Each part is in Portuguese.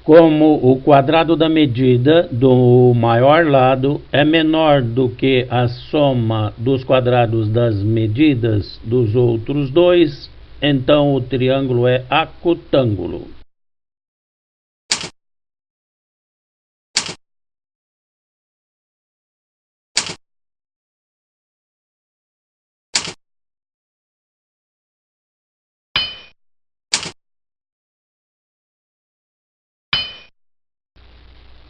Como o quadrado da medida do maior lado é menor do que a soma dos quadrados das medidas dos outros dois, então o triângulo é acutângulo.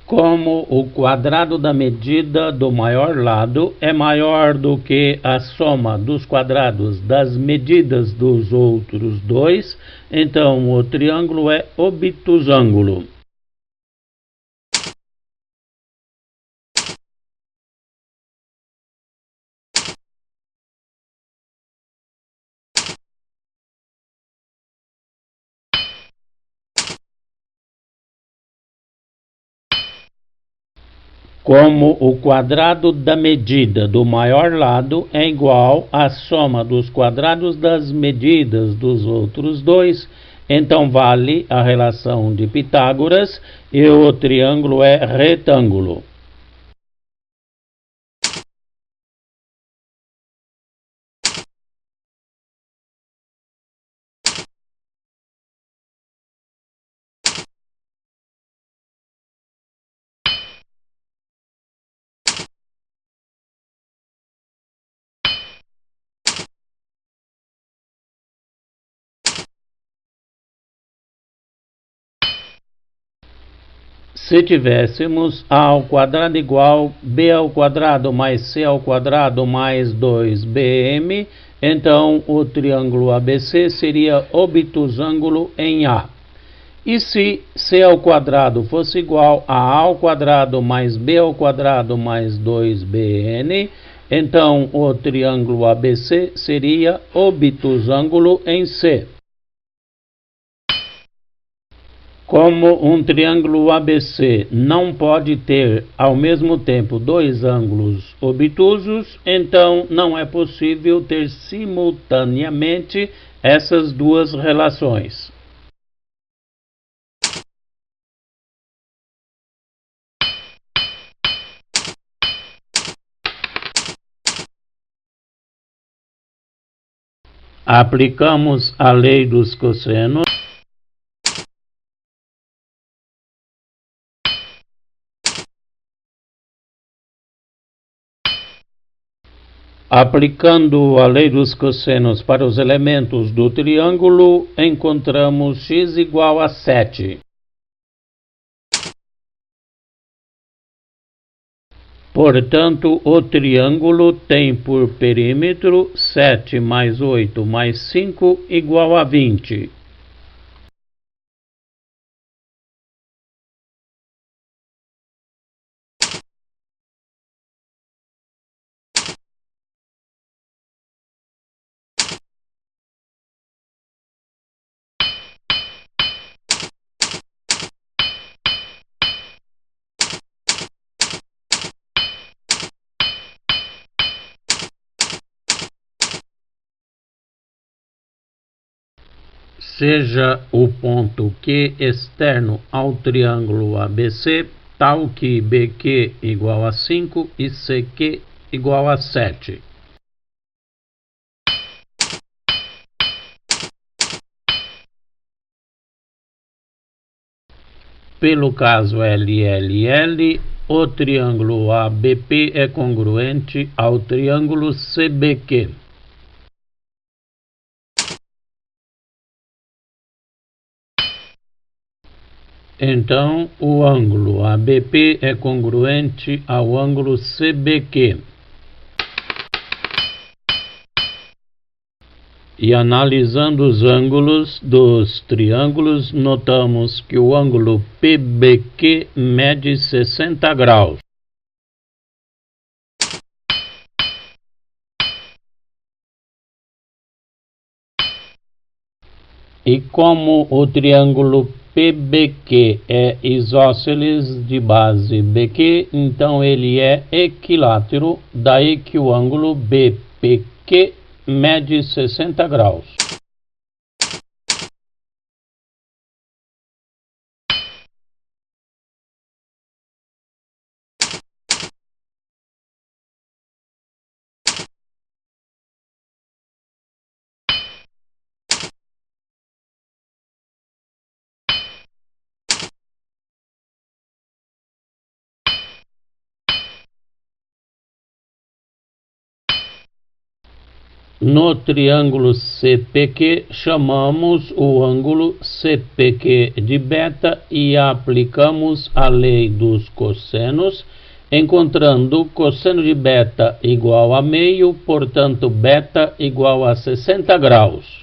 Como o quadrado da medida do maior lado é maior do que a soma dos quadrados das medidas dos outros dois, então o triângulo é obtusângulo. Como o quadrado da medida do maior lado é igual à soma dos quadrados das medidas dos outros dois, então vale a relação de Pitágoras e o triângulo é retângulo. Se tivéssemos a ao quadrado igual b ao quadrado mais c ao quadrado mais 2bm, então o triângulo ABC seria obtusângulo em A. E se c ao quadrado fosse igual a ao quadrado mais b ao quadrado mais 2bn, então o triângulo ABC seria obtusângulo em C. Como um triângulo ABC não pode ter ao mesmo tempo dois ângulos obtusos, então não é possível ter simultaneamente essas duas relações. Aplicamos a lei dos cossenos. Aplicando a lei dos cossenos para os elementos do triângulo, encontramos x igual a 7. Portanto, o triângulo tem por perímetro 7 mais 8 mais 5 igual a 20. Seja o ponto Q externo ao triângulo ABC tal que BQ igual a 5 e CQ igual a 7. Pelo caso LLL, o triângulo ABP é congruente ao triângulo CBQ. Então, o ângulo ABP é congruente ao ângulo CBQ. E analisando os ângulos dos triângulos, notamos que o ângulo PBQ mede 60 graus. E como o triângulo PBQ é isósceles de base BQ, então ele é equilátero, daí que o ângulo BPQ mede 60 graus. No triângulo CPQ, chamamos o ângulo CPQ de beta e aplicamos a lei dos cossenos, encontrando cosseno de beta igual a meio, portanto, beta igual a 60 graus.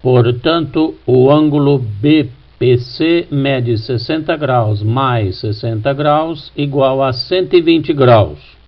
Portanto, o ângulo BPC mede 60 graus mais 60 graus igual a 120 graus.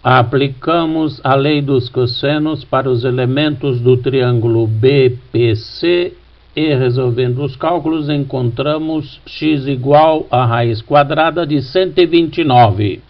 Aplicamos a lei dos cossenos para os elementos do triângulo BPC e, resolvendo os cálculos, encontramos x igual a raiz quadrada de 129.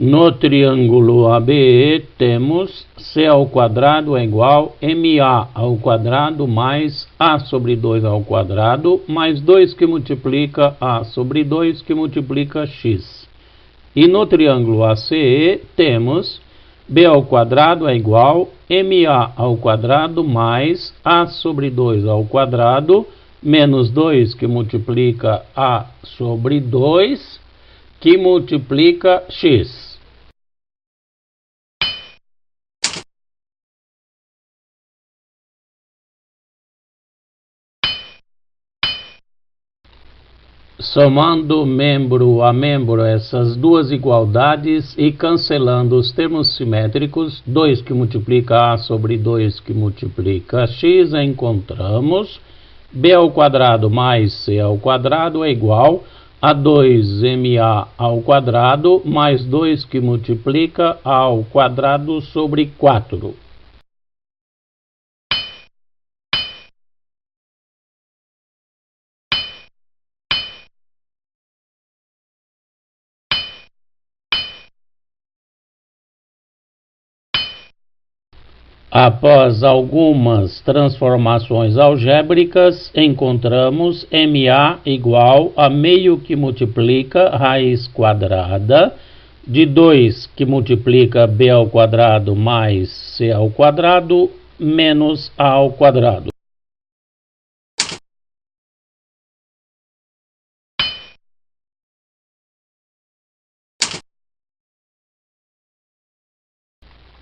No triângulo ABE temos c ao quadrado é igual a ma ao quadrado mais a sobre 2 ao quadrado mais 2 que multiplica a sobre 2 que multiplica x. E no triângulo ACE temos b ao quadrado é igual a ma ao quadrado mais a sobre 2 ao quadrado menos 2 que multiplica a sobre 2 que multiplica x. Somando membro a membro essas duas igualdades e cancelando os termos simétricos, 2 que multiplica a sobre 2 que multiplica x, encontramos b ao quadrado mais c ao quadrado é igual a 2ma ao quadrado mais 2 que multiplica a ao quadrado sobre 4. Após algumas transformações algébricas, encontramos ma igual a meio que multiplica raiz quadrada de 2 que multiplica b ao quadrado mais c ao quadrado menos a ao quadrado.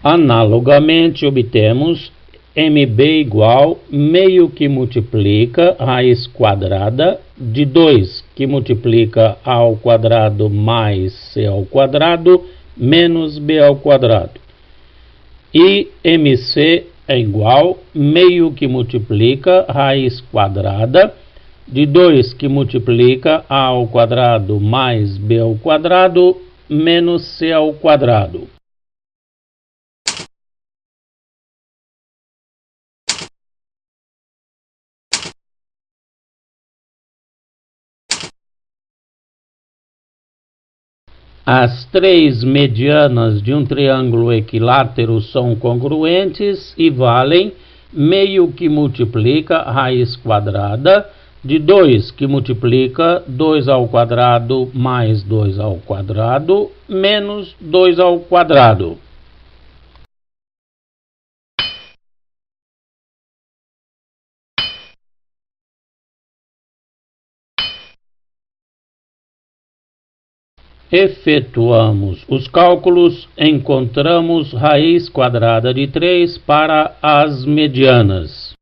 Analogamente, obtemos mb igual meio que multiplica raiz quadrada de 2 que multiplica a ao quadrado mais c ao quadrado menos b ao quadrado. E mc é igual meio que multiplica raiz quadrada de 2 que multiplica a ao quadrado mais b ao quadrado menos c ao quadrado. As três medianas de um triângulo equilátero são congruentes e valem meio que multiplica raiz quadrada de 2 que multiplica 2 ao quadrado mais 2 ao quadrado menos 2 ao quadrado. Efetuamos os cálculos, encontramos raiz quadrada de 3 para as medianas.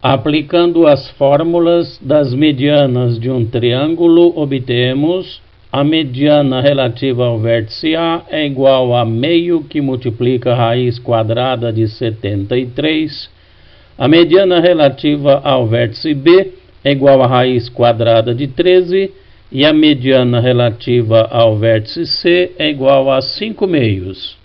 Aplicando as fórmulas das medianas de um triângulo, obtemos a mediana relativa ao vértice A é igual a meio que multiplica a raiz quadrada de 73. A mediana relativa ao vértice B é igual a raiz quadrada de 13. E a mediana relativa ao vértice C é igual a 5 meios.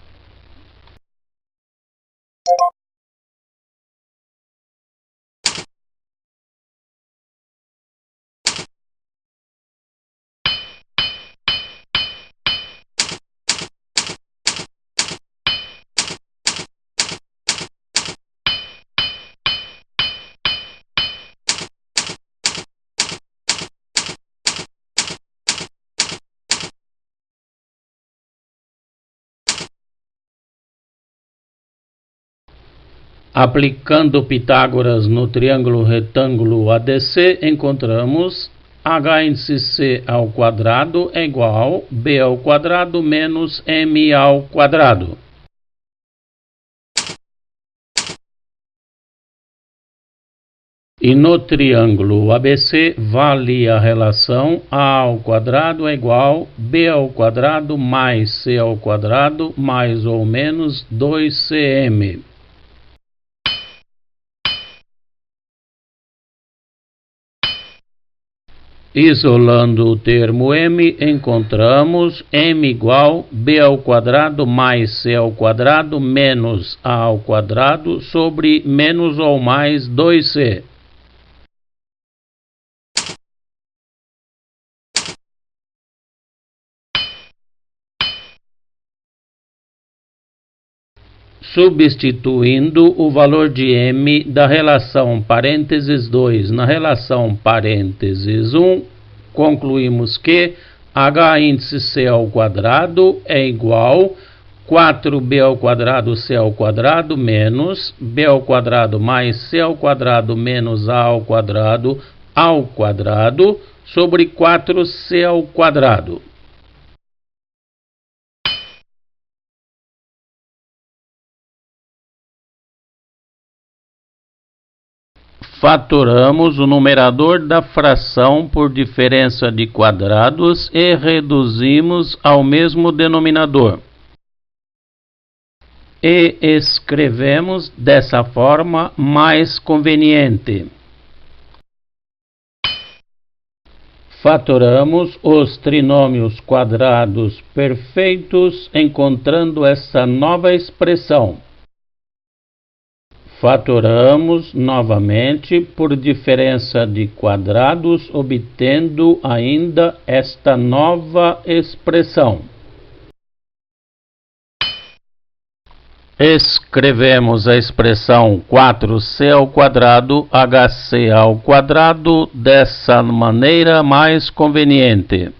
Aplicando Pitágoras no triângulo retângulo ADC, encontramos h índice c ao quadrado é igual a b ao quadrado menos m ao quadrado. E no triângulo ABC vale a relação a ao quadrado é igual a b ao quadrado mais c ao quadrado mais ou menos 2cm. Isolando o termo m, encontramos m igual a b ao quadrado mais c ao quadrado menos a ao quadrado sobre menos ou mais 2c. Substituindo o valor de m da relação parênteses 2 na relação parênteses 1, concluímos que h índice c ao quadrado é igual a 4b ao quadrado c ao quadrado menos b ao quadrado mais c ao quadrado menos a ao quadrado sobre 4c ao quadrado. Fatoramos o numerador da fração por diferença de quadrados e reduzimos ao mesmo denominador. E escrevemos dessa forma mais conveniente. Fatoramos os trinômios quadrados perfeitos encontrando essa nova expressão. Fatoramos novamente por diferença de quadrados, obtendo ainda esta nova expressão. Escrevemos a expressão 4c ao quadrado hc ao quadrado dessa maneira mais conveniente.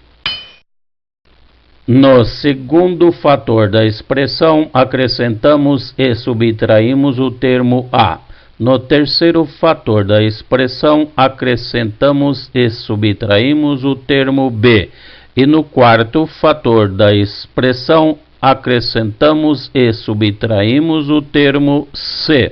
No segundo fator da expressão, acrescentamos e subtraímos o termo a. No terceiro fator da expressão, acrescentamos e subtraímos o termo b. E no quarto fator da expressão, acrescentamos e subtraímos o termo c.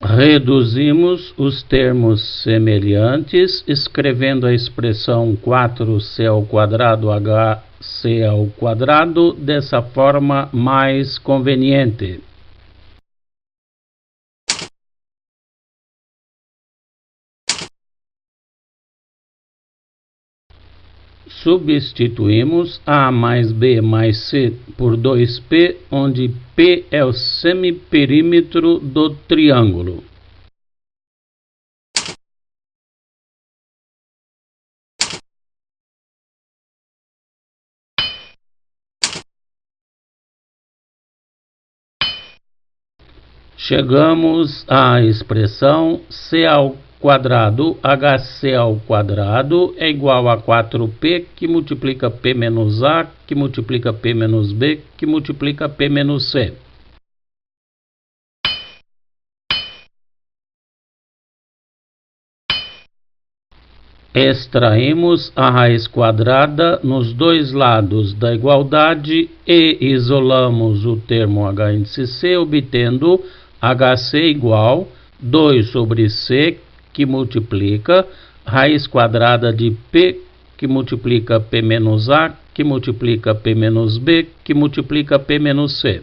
Reduzimos os termos semelhantes, escrevendo a expressão 4c ao quadrado hc ao quadrado dessa forma mais conveniente. Substituímos A mais B mais C por 2P, onde P é o semiperímetro do triângulo. Chegamos à expressão C ao quadrado hc ao quadrado é igual a 4p que multiplica p menos a, que multiplica p menos b, que multiplica p menos c. Extraímos a raiz quadrada nos dois lados da igualdade e isolamos o termo h índice c, obtendo HC igual 2 sobre C, que multiplica raiz quadrada de P, que multiplica P menos A, que multiplica P menos B, que multiplica P menos C.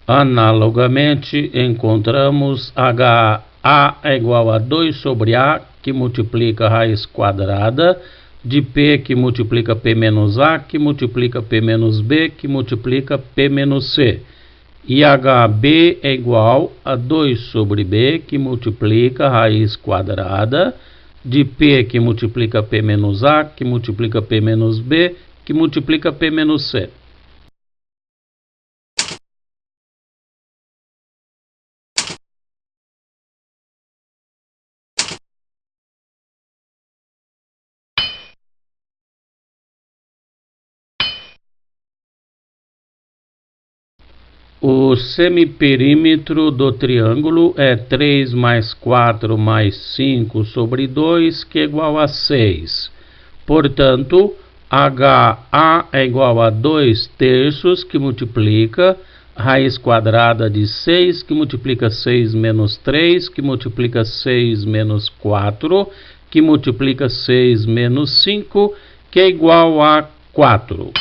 Analogamente, encontramos HA é igual a 2 sobre A, que multiplica raiz quadrada de P, que multiplica P menos A, que multiplica P menos B, que multiplica P menos C. E HB é igual a 2 sobre B, que multiplica raiz quadrada de P, que multiplica P menos A, que multiplica P menos B, que multiplica P menos C. O semiperímetro do triângulo é 3 mais 4 mais 5 sobre 2, que é igual a 6. Portanto, HA é igual a 2 terços, que multiplica raiz quadrada de 6, que multiplica 6 menos 3, que multiplica 6 menos 4, que multiplica 6 menos 5, que é igual a 4.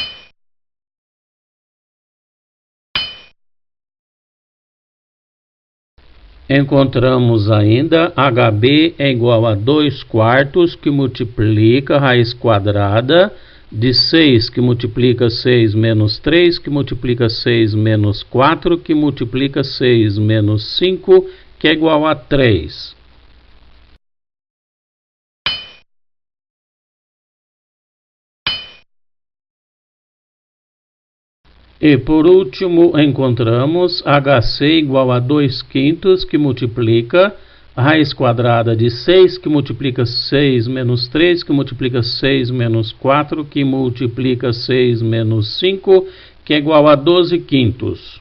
Encontramos ainda HB é igual a 2 quartos, que multiplica raiz quadrada de 6, que multiplica 6 menos 3, que multiplica 6 menos 4, que multiplica 6 menos 5, que é igual a 3. E por último, encontramos HC igual a 2 quintos, que multiplica raiz quadrada de 6, que multiplica 6 menos 3, que multiplica 6 menos 4, que multiplica 6 menos 5, que é igual a 12 quintos.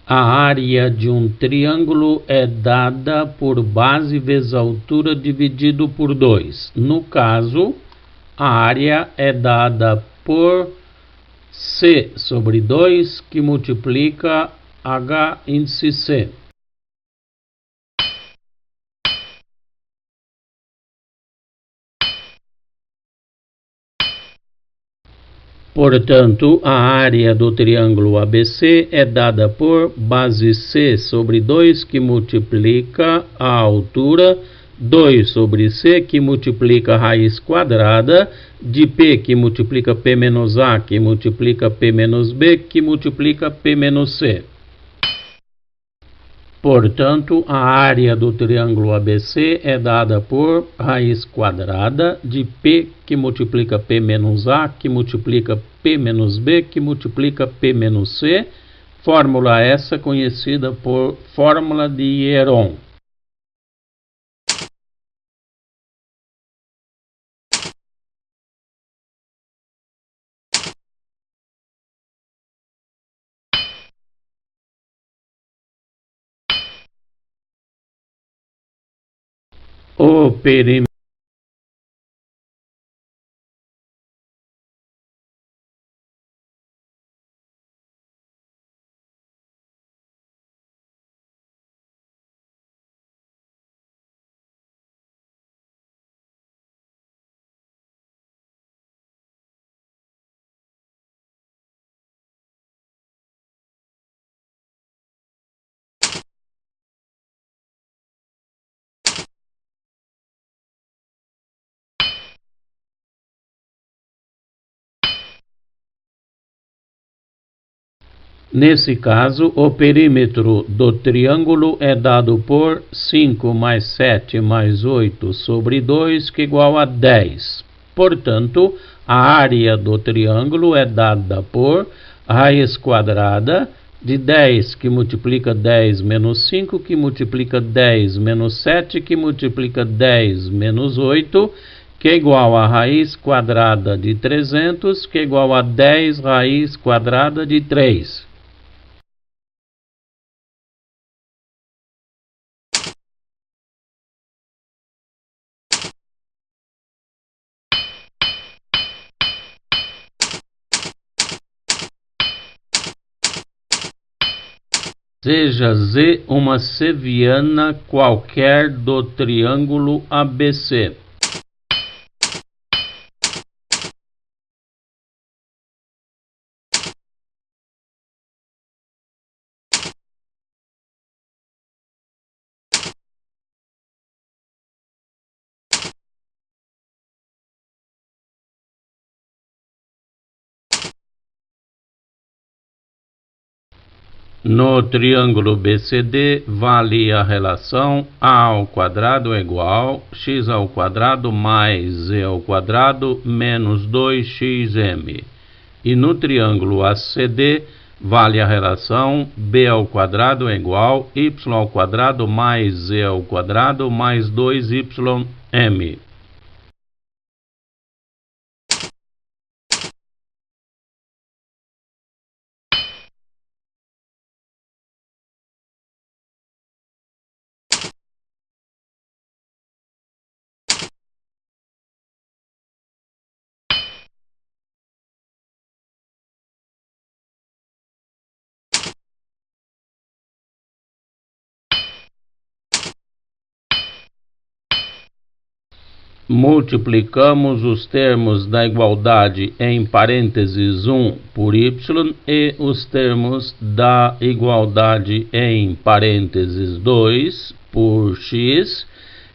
A área de um triângulo é dada por base vezes altura dividido por 2. No caso, a área é dada por C sobre 2, que multiplica H índice C. Portanto, a área do triângulo ABC é dada por base C sobre 2, que multiplica a altura, 2 sobre C, que multiplica a raiz quadrada de P, que multiplica P menos A, que multiplica P menos B, que multiplica P menos C. Portanto, a área do triângulo ABC é dada por raiz quadrada de P, que multiplica P menos A, que multiplica P menos B, que multiplica P menos C, fórmula essa conhecida por fórmula de Heron. O perímetro Nesse caso, o perímetro do triângulo é dado por 5 mais 7 mais 8 sobre 2, que é igual a 10. Portanto, a área do triângulo é dada por raiz quadrada de 10, que multiplica 10 menos 5, que multiplica 10 menos 7, que multiplica 10 menos 8, que é igual a raiz quadrada de 300, que é igual a 10 raiz quadrada de 3. Seja Z uma seviana qualquer do triângulo ABC. No triângulo BCD, vale a relação a ao quadrado é igual a x ao quadrado mais z ao quadrado menos 2xm. E no triângulo ACD, vale a relação b ao quadrado é igual a y ao quadrado mais z ao quadrado mais 2ym. Multiplicamos os termos da igualdade em parênteses 1 por y e os termos da igualdade em parênteses 2 por x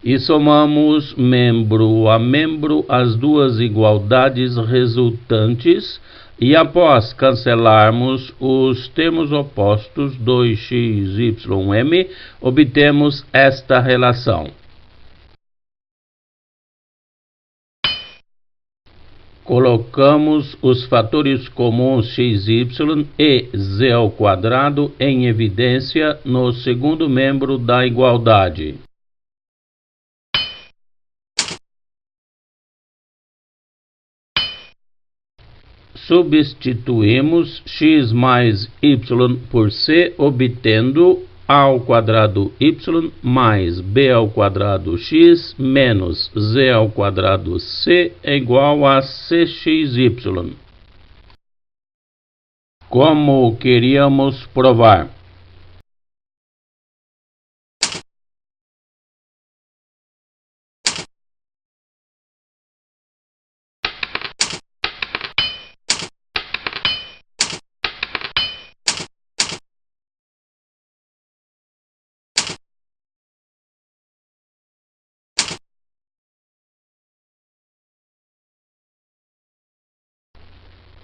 e somamos membro a membro as duas igualdades resultantes e após cancelarmos os termos opostos 2xym, obtemos esta relação. Colocamos os fatores comuns x, y e z ao quadrado em evidência no segundo membro da igualdade. Substituímos x mais y por c, obtendo a ao quadrado y mais b ao quadrado x menos z ao quadrado c é igual a cxy. Como queríamos provar.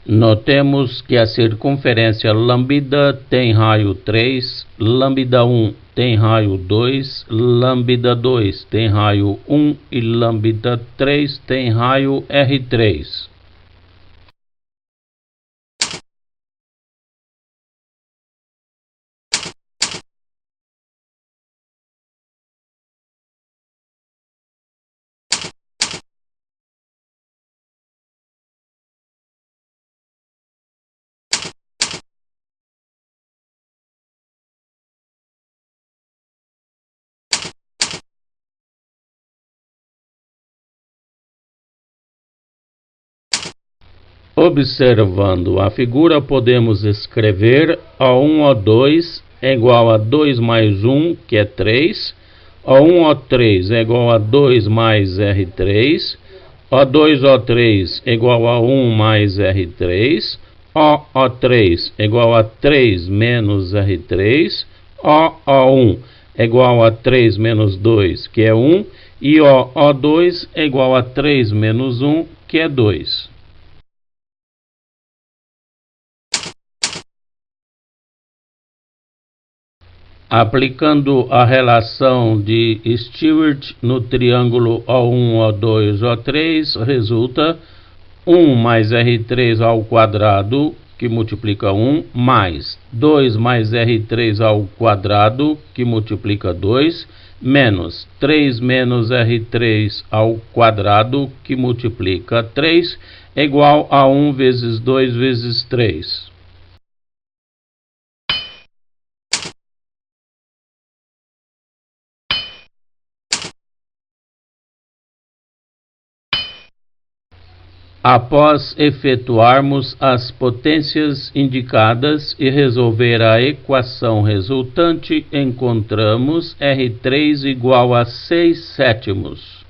Notemos que a circunferência lambda tem raio 3, lambda 1 tem raio 2, lambda 2 tem raio 1 e lambda 3 tem raio R3. Observando a figura, podemos escrever O1, O2 é igual a 2 mais 1, que é 3. O1, O3 é igual a 2 mais R3. O2, O3 é igual a 1 mais R3. O3 é igual a 3 menos R3. O1 é igual a 3 menos 2, que é 1. E O2 é igual a 3 menos 1, que é 2. Aplicando a relação de Stewart no triângulo O1, O2, O3, resulta 1 mais R3 ao quadrado que multiplica 1, mais 2 mais R3 ao quadrado, que multiplica 2, menos 3 menos R3 ao quadrado, que multiplica 3, é igual a 1 vezes 2 vezes 3. Após efetuarmos as potências indicadas e resolver a equação resultante, encontramos R3 igual a 6/7.